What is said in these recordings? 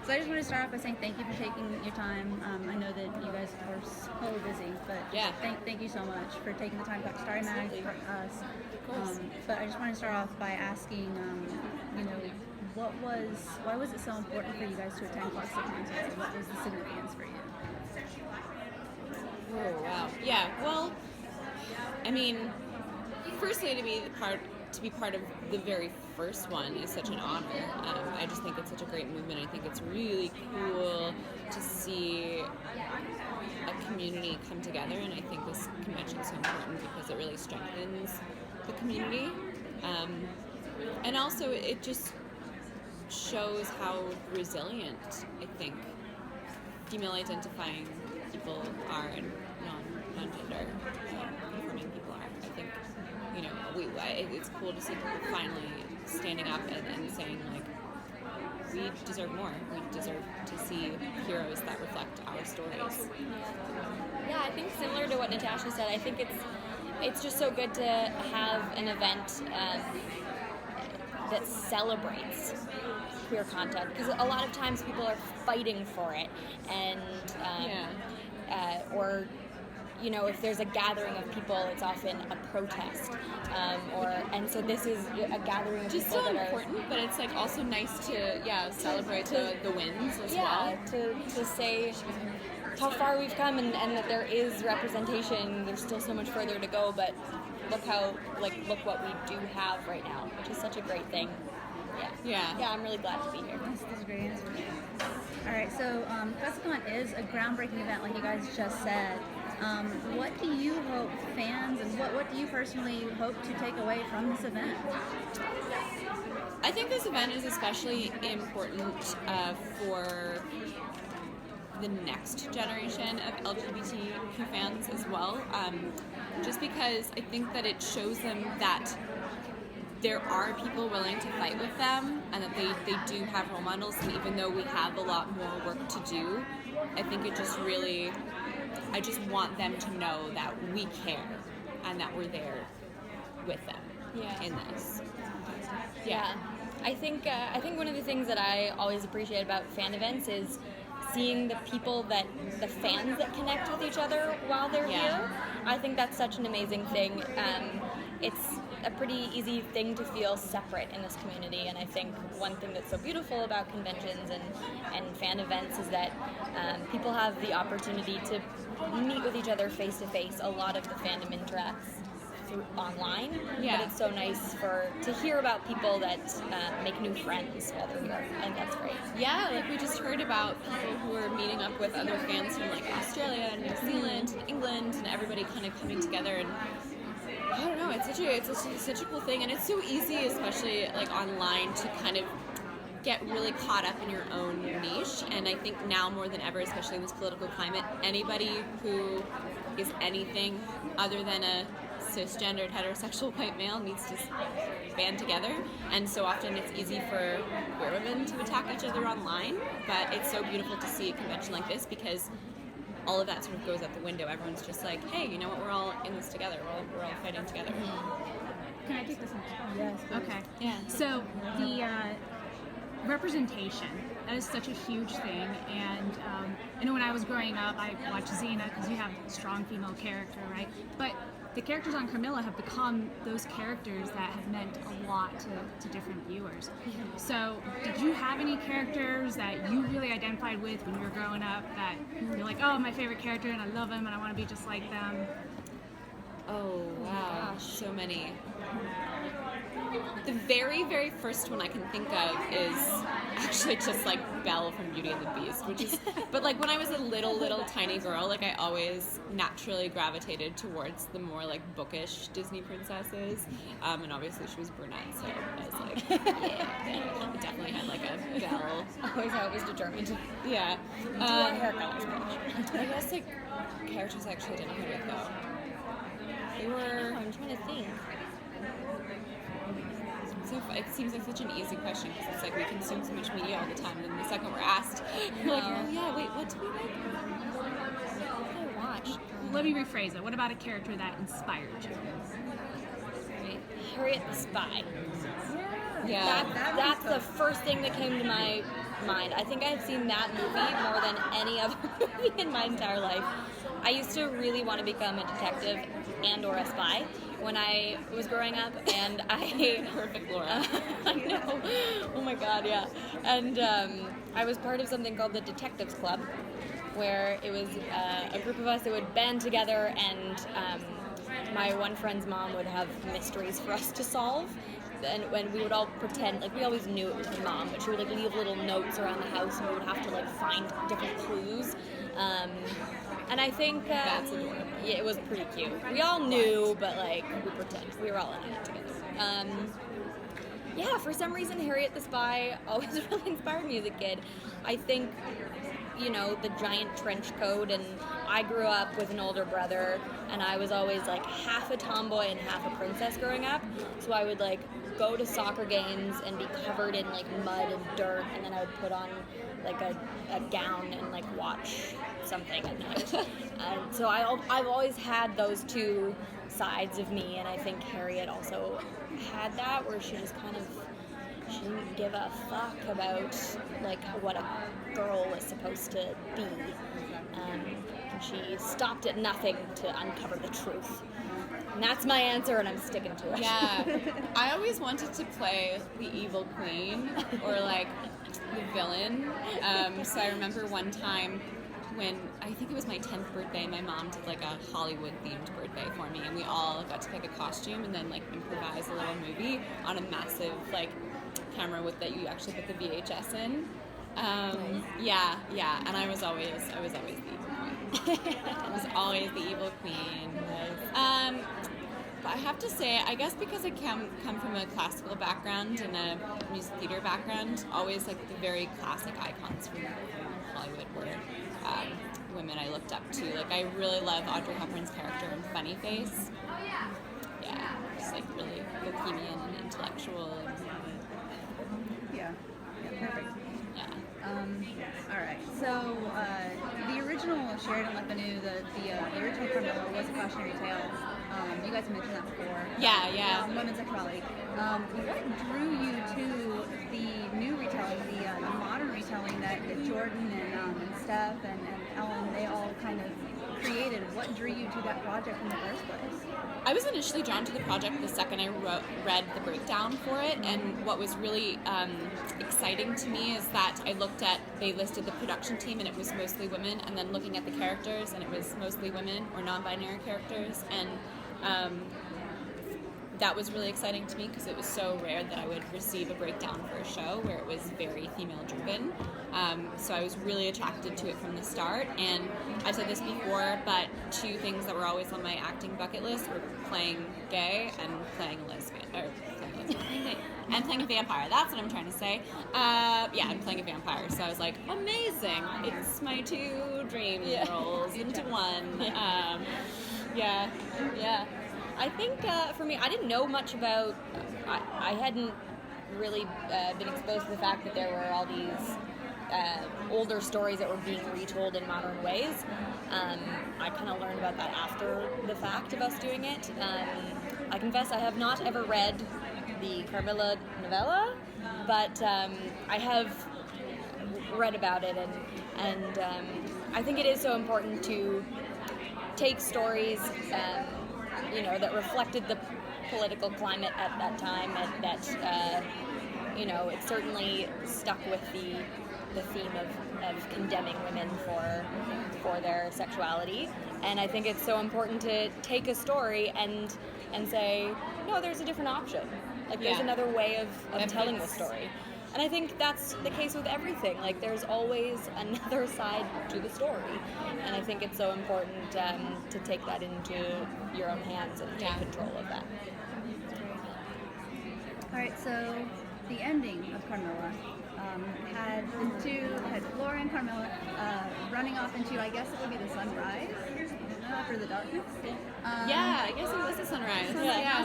So I just want to start off by saying thank you for taking your time. I know that you guys are so busy, but thank you so much for taking the time to talk to StarryMag for us. Of course. But I just want to start off by asking, why was it so important for you guys to attend ClexaCon today? What was the significance for you? Oh, wow. Yeah, well, I mean, firstly, to be part of the very first one is such an honor. I just think it's such a great movement. I think it's really cool to see a community come together, and I think this convention is so important because it really strengthens the community. And also, it just shows how resilient, I think, female-identifying people are and non-gender conforming people are. I think, it's cool to see people finally standing up and saying, like, we deserve more. We deserve to see heroes that reflect our stories. Yeah, I think similar to what Natasha said, I think it's just so good to have an event that celebrates queer content, because a lot of times people are fighting for it, and or if there's a gathering of people, it's often a protest, and so this is a gathering of just people so that important, but it's like also nice to celebrate the wins as well. To say how far we've come, and that there is representation. There's still so much further to go, but look what we do have right now, which is such a great thing. Yeah, I'm really glad to be here. That's a great answer. All right, so ClexaCon is a groundbreaking event, like you guys just said. What do you hope fans, and what do you personally hope to take away from this event? I think this event is especially important for the next generation of LGBTQ fans as well, just because I think that it shows them that there are people willing to fight with them, and that they do have role models, and even though we have a lot more work to do, I think it just really, I just want them to know that we care and that we're there with them in this. Yeah. I think one of the things that I always appreciate about fan events is seeing the fans that connect with each other while they're here. I think that's such an amazing thing. It's a pretty easy thing to feel separate in this community, and I think one thing that's so beautiful about conventions and fan events is that people have the opportunity to meet with each other face to face. A lot of the fandom interacts online, but it's so nice to hear about people that make new friends while they're here, and that's great. Yeah, like we just heard about people who are meeting up with other fans from like Australia and New Zealand and England, and everybody kind of coming together, and I don't know, it's such a cool thing, and it's so easy, especially like online, to kind of get really caught up in your own niche. And I think now more than ever, especially in this political climate, anybody who is anything other than a cisgendered heterosexual white male needs to band together. And so often it's easy for queer women to attack each other online, but it's so beautiful to see a convention like this, because all of that sort of goes out the window. Everyone's just like, hey, you know what, we're all in this together, we're all fighting together. Can I take this one? Yes. Okay. Yeah. So the representation, that is such a huge thing, and I know when I was growing up, I watched Xena because you have a strong female character, right? But the characters on Carmilla have become those characters that have meant a lot to different viewers. So did you have any characters that you really identified with when you were growing up that you're like, oh, my favorite character, and I love them and I want to be just like them? Oh, wow, so many. The very, very first one I can think of is actually just like Belle from Beauty and the Beast, which is, but like when I was a little tiny girl, like I always naturally gravitated towards the more like bookish Disney princesses, and obviously she was brunette, so I was like, yeah, I definitely had like a Belle. I was determined to do our hair colors. I guess like characters I actually identified with though. They were. I'm trying to think. So it seems like such an easy question, because it's like we consume so much media all the time, and then the second we're asked, we're like, oh yeah, wait, what do we like? What did I watch? Let me rephrase it. What about a character that inspired you? Harriet the Spy. Yeah. That's the first thing that came to my mind. I think I've seen that movie more than any other movie in my entire life. I used to really want to become a detective and or a spy when I was growing up, and I Perfect Laura. I know. Oh my god, yeah. And I was part of something called the Detectives Club, where it was a group of us that would band together, and my one friend's mom would have mysteries for us to solve. And when we would all pretend, like, we always knew it was her mom, but she would like leave little notes around the house, and we would have to like find different clues. And I think That's adorable. yeah, it was pretty cute. We all knew, but like we pretend we were all in it together. Yeah, for some reason, Harriet the Spy always really inspired me as a kid. I think, you know, the giant trench coat, and I grew up with an older brother, and I was always like half a tomboy and half a princess growing up. So I would like go to soccer games and be covered in like mud and dirt, and then I would put on like a gown and like watch something at night. And so I've always had those two sides of me, and I think Harriet also had that, where she just kind of, she didn't give a fuck about like what a girl was supposed to be, and she stopped at nothing to uncover the truth. And that's my answer, and I'm sticking to it. Yeah, I always wanted to play the evil queen or like the villain. So I remember one time when I think it was my 10th birthday, my mom did like a Hollywood themed birthday for me, and we all got to pick a costume and then like improvise a little movie on a massive like camera with that you actually put the VHS in. Yeah, and I was always the evil queen. I was always the evil queen. But I have to say, I guess because I come from a classical background and a music theater background, always like the very classic icons from Hollywood were women I looked up to. Like, I really love Audrey Hepburn's character in Funny Face. Yeah, just like really bohemian and intellectual. And, Yeah, perfect. yeah. All right. So the original Sheridan Le Fanu, the original Carmilla was a cautionary tale. You guys mentioned that before. Yeah. Women's sexuality. What drew you to the new retelling, the modern retelling that Jordan and Steph and Ellen, they all kind of created? What drew you to that project in the first place? I was initially drawn to the project the second I read the breakdown for it, and what was really exciting to me is that I looked at, they listed the production team and it was mostly women, and then looking at the characters and it was mostly women or non-binary characters, and that was really exciting to me because it was so rare that I would receive a breakdown for a show where it was very female-driven. So I was really attracted to it from the start, and I've said this before, but two things that were always on my acting bucket list were playing gay and playing a lesbian, and playing a vampire. That's what I'm trying to say. And playing a vampire. So I was like, amazing! It's my two dream roles into one. Yeah. I think for me, I didn't know much about, I hadn't really been exposed to the fact that there were all these older stories that were being retold in modern ways. I kind of learned about that after the fact of us doing it. I confess I have not ever read the Carmilla novella, but I have read about it, and I think it is so important to take stories that reflected the political climate at that time, that it certainly stuck with the theme of condemning women for their sexuality. And I think it's so important to take a story and say, no, there's a different option. Like, there's another way of telling the story. And I think that's the case with everything. Like, there's always another side to the story. And I think it's so important to take that into your own hands and take control of that. All right, so the ending of Carmilla had Flora and Carmilla running off into, I guess it would be the sunrise after the darkness. I guess it was the sunrise.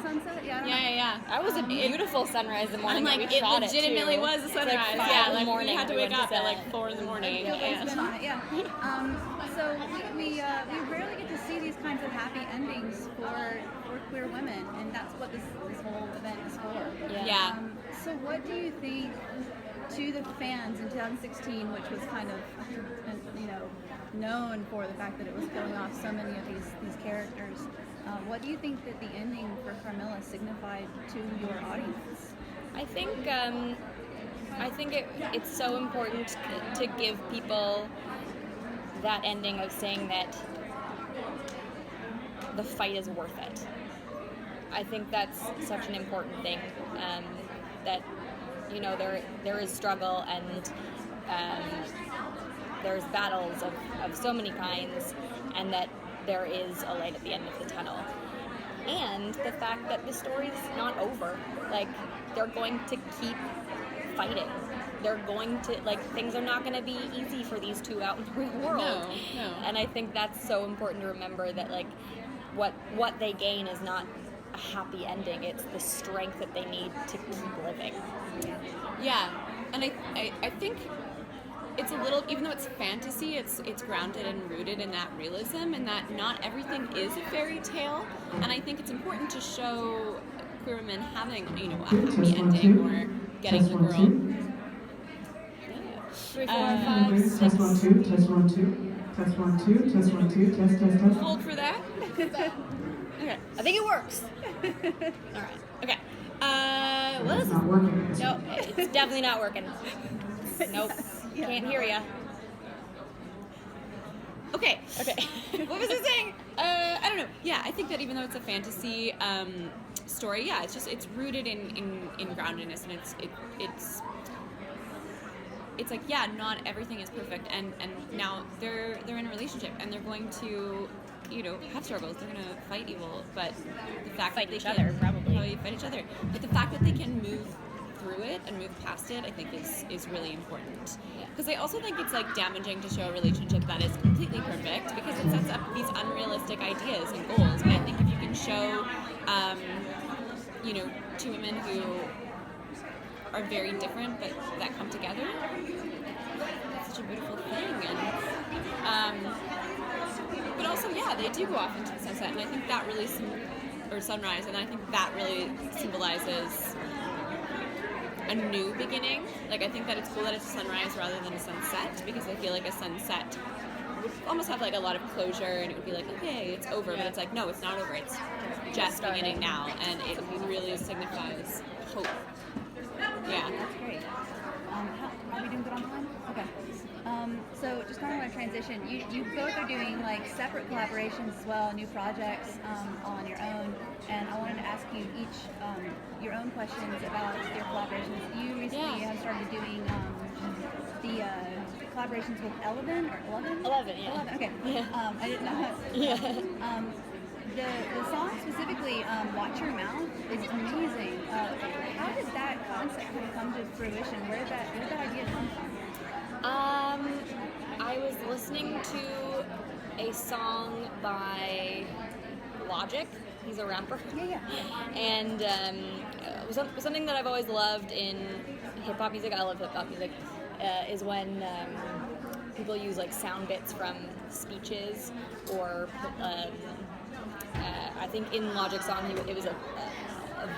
Sunset? Yeah. That was a beautiful sunrise the morning that we it shot legitimately it, too. was a sunrise. It's like 5 in the we morning had to we wake went up to at set. like 4 in the morning. So we rarely get to see these kinds of happy endings for queer women, and that's what this whole event is for. Yeah. So what do you think to the fans in 2016, which was kind of, known for the fact that it was killing off so many of these characters? What do you think that the ending for Carmilla signified to your audience? I think it's so important to give people that ending of saying that the fight is worth it. I think that's such an important thing, that there is struggle and there's battles of so many kinds, and that there is a light at the end of the tunnel. And the fact that the story's not over. Like, they're going to keep fighting. They're going to, things are not going to be easy for these two out in the real world. No. And I think that's so important to remember, that, what they gain is not a happy ending. It's the strength that they need to keep living. Yeah, and I think it's a little, even though it's fantasy, it's grounded and rooted in that realism, and that not everything is a fairy tale. And I think it's important to show queer women having, a happy ending, or getting the girl. 3, 4, 5, 6. Test 1 2. Test 1 2. Test 1 2. Test 1 2. Test. Hold for that. Okay, I think it works. All right. Okay. What It's is not it? working. No, it's definitely not working. Nope. Can't hear ya. Okay. What was it saying? I don't know. Yeah, I think that even though it's a fantasy story, yeah, it's rooted in groundedness, and it's like, yeah, not everything is perfect, and now they're in a relationship, and they're going to have struggles. They're going to fight evil, but the fact Fight that each they other, can probably fight each other, but the fact that they can move through it and move past it, I think is really important. Because I also think it's damaging to show a relationship that is completely perfect, because it sets up these unrealistic ideas and goals. But I think if you can show, two women who are very different but that come together, it's such a beautiful thing. And but also, yeah, they do go off into the sunset, and I think that really or sunrise, and I think that really symbolizes a new beginning. I think that it's cool that it's a sunrise rather than a sunset, because I feel like a sunset would almost have a lot of closure, and it would be okay, it's over, but it's no, it's not over, it's just beginning now, and it really signifies hope. Yeah. That's great. Are we doing good on time? Okay. So just kind of want to transition. You both are doing separate collaborations as well, new projects on your own, and I wanted to ask you each your own questions about your collaborations. You recently have started doing the collaborations with 11, yeah. 11, okay. Yeah. I didn't know. Yeah. The song specifically, Watch Your Mouth, is amazing. How did that concept kind of come to fruition? Where did that idea come from? I was listening to a song by Logic. He's a rapper. Yeah. And something that I've always loved in hip-hop music, I love hip-hop music, is when people use sound bits from speeches, or I think in Logic's song it was a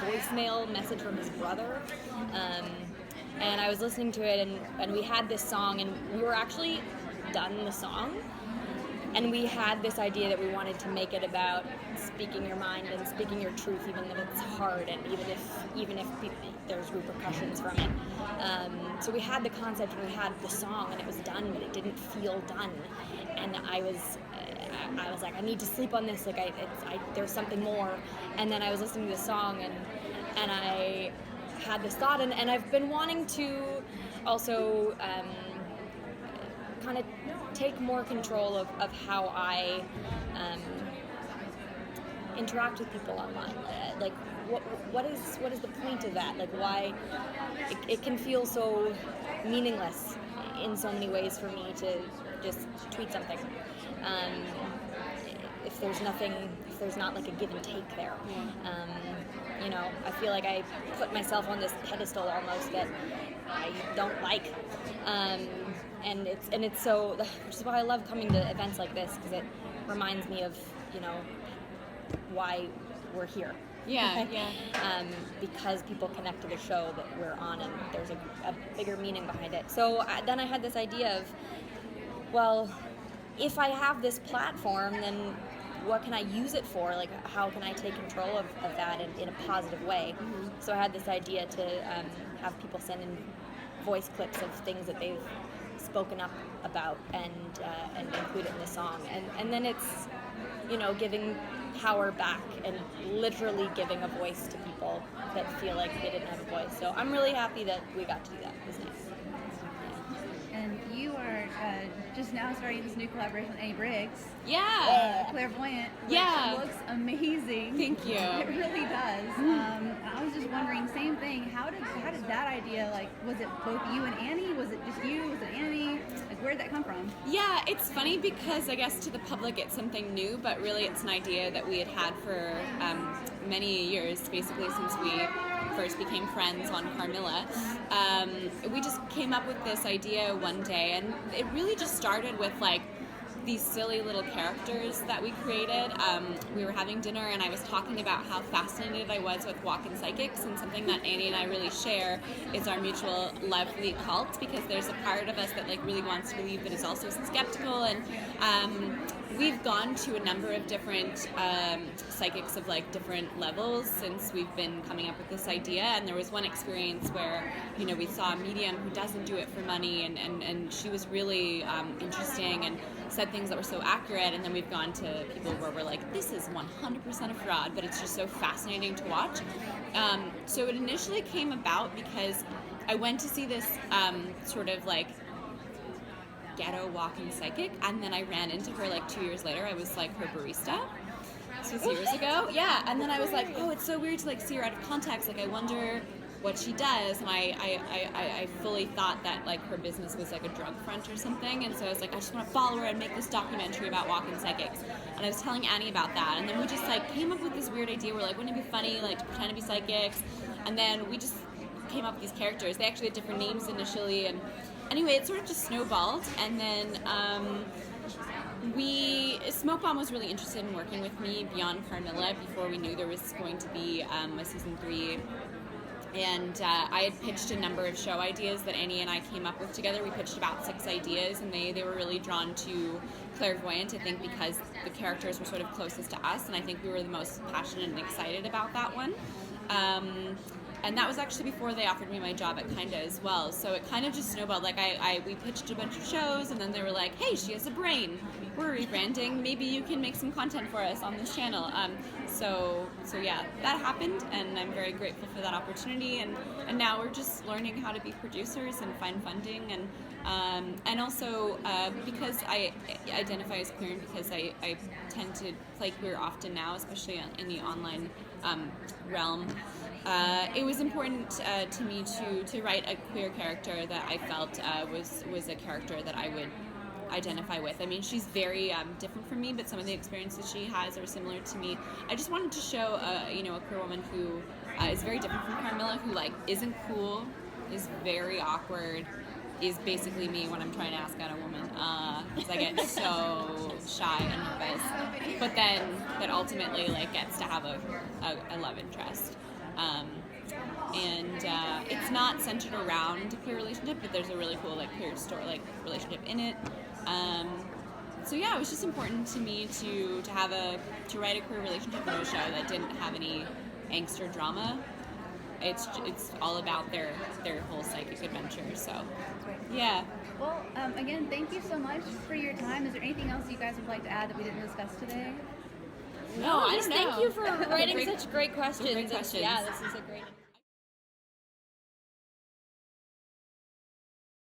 voicemail message from his brother. And I was listening to it, and we had this song, and we were actually done the song, and we had this idea that we wanted to make it about speaking your mind and speaking your truth, even if it's hard, and even if there's repercussions from it. So we had the concept, and we had the song, and it was done, but it didn't feel done. And I was like, I need to sleep on this. There's something more. And then I was listening to the song, and I had this thought, and I've been wanting to also kind of take more control of how I interact with people online. What is the point of that? Why it can feel so meaningless in so many ways for me to just tweet something. If there's not a give and take there. I feel like I put myself on this pedestal almost that I don't like. And it's so, which is why I love coming to events like this, because it reminds me of, why we're here. Yeah, yeah. Because people connect to the show that we're on, and there's a bigger meaning behind it. So then I had this idea of, well, if I have this platform, then what can I use it for? Like, how can I take control of that in a positive way? So I had this idea to have people send in voice clips of things that they've spoken up about and include it in the song. And then it's, giving power back and literally giving a voice to people that feel like they didn't have a voice. So I'm really happy that we got to do that. It was nice. And you are just now starting this new collaboration with Annie Briggs. Yeah. Clairvoyant, which Yeah. looks amazing. Thank you. It really does. I was just wondering, same thing. How did that idea, like, was it both you and Annie? Was it just you? Was it Annie? Like, where did that come from? Yeah, it's funny because I guess to the public it's something new, but really it's an idea that we had for many years, basically since we first became friends on Carmilla. We just came up with this idea one day, and it really just started with like these silly little characters that we created. We were having dinner and I was talking about how fascinated I was with walk-in psychics, and something that Annie and I really share is our mutual love for the occult, because there's a part of us that like really wants to believe but is also skeptical, and we've gone to a number of different psychics of like different levels since we've been coming up with this idea. And there was one experience where we saw a medium who doesn't do it for money, and she was really interesting and said things that were so accurate. And then we've gone to people where we're like, this is 100% a fraud, but it's just so fascinating to watch. So it initially came about because I went to see this sort of like ghetto walk-in psychic, and then I ran into her like 2 years later. I was like her barista. This was years ago. Yeah, and then I was like, oh, it's so weird to like see her out of context. Like, I wonder what she does. And I fully thought that like her business was like a drug front or something. And so I was like, I just want to follow her and make this documentary about walk-in psychics. And I was telling Annie about that. And then we just like came up with this weird idea. We're like, wouldn't it be funny like to pretend to be psychics? And then we just came up with these characters. They actually had different names initially, and anyway, it sort of just snowballed. And then Smoke Bomb was really interested in working with me beyond Carmilla before we knew there was going to be a season 3. And I had pitched a number of show ideas that Annie and I came up with together. We pitched about 6 ideas, and they were really drawn to Clairvoyant, I think, because the characters were sort of closest to us, and I think we were the most passionate and excited about that one. And that was actually before they offered me my job at Kinda as well. So it kind of just snowballed. Like we pitched a bunch of shows, and then they were like, hey, she has a brain. We're rebranding. Maybe you can make some content for us on this channel. So yeah, that happened, and I'm very grateful for that opportunity. And now we're just learning how to be producers and find funding, and also because I identify as queer, and because I tend to play queer often now, especially in the online realm. It was important to me to write a queer character that I felt was a character that I would identify with. I mean, she's very different from me, but some of the experiences she has are similar to me. I just wanted to show a queer woman who is very different from Carmilla, who like isn't cool, is very awkward, is basically me when I'm trying to ask out a woman, because I get so shy and nervous, but then that ultimately like gets to have a love interest. And it's not centered around a queer relationship, but there's a really cool like queer story, like relationship in it. So yeah, it was just important to me to write a queer relationship in a show that didn't have any angst or drama. It's all about their whole psychic adventure. So yeah. Well, again, thank you so much for your time. Is there anything else you guys would like to add that we didn't discuss today? No, I don't know. Thank you for writing such great questions. Great questions. Yeah, this is a great.